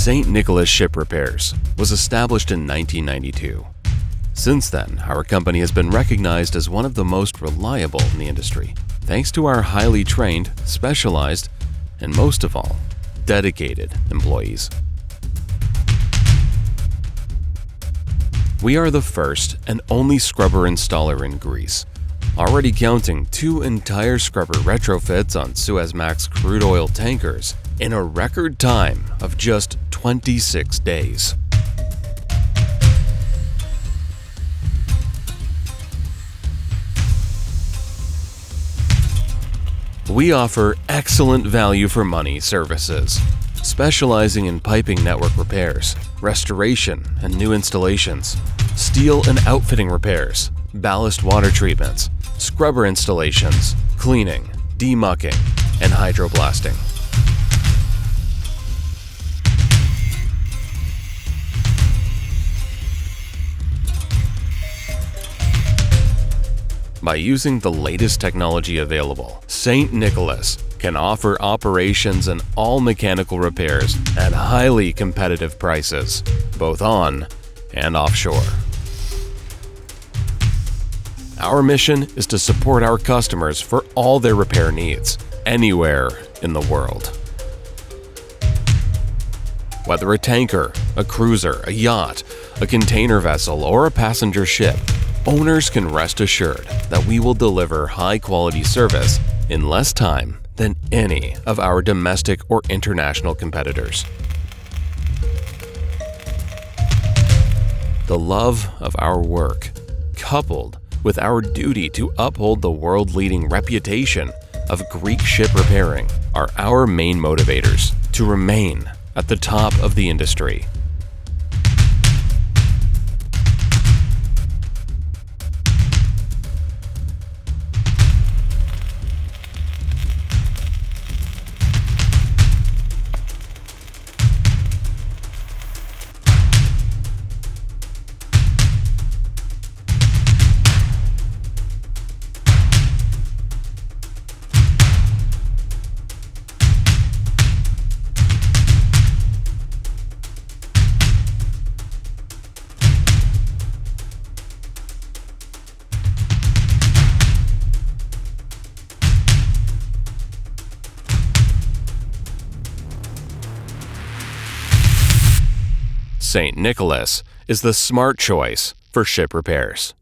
St. Nicholas Ship Repairs was established in 1992. Since then, our company has been recognized as one of the most reliable in the industry, thanks to our highly trained, specialized, and most of all, dedicated employees. We are the first and only scrubber installer in Greece, already counting 2 entire scrubber retrofits on Suezmax crude oil tankers in a record time of just 26 days. We offer excellent value for money services, specializing in piping network repairs, restoration and new installations, steel and outfitting repairs, ballast water treatments, scrubber installations, cleaning, demucking, and hydroblasting. By using the latest technology available, St. Nicholas can offer operations and all mechanical repairs at highly competitive prices, both on and offshore. Our mission is to support our customers for all their repair needs, anywhere in the world. Whether a tanker, a cruiser, a yacht, a container vessel, or a passenger ship, owners can rest assured that we will deliver high-quality service in less time than any of our domestic or international competitors. The love of our work, coupled with our duty to uphold the world-leading reputation of Greek ship repairing, are our main motivators to remain at the top of the industry. St. Nicholas is the smart choice for ship repairs.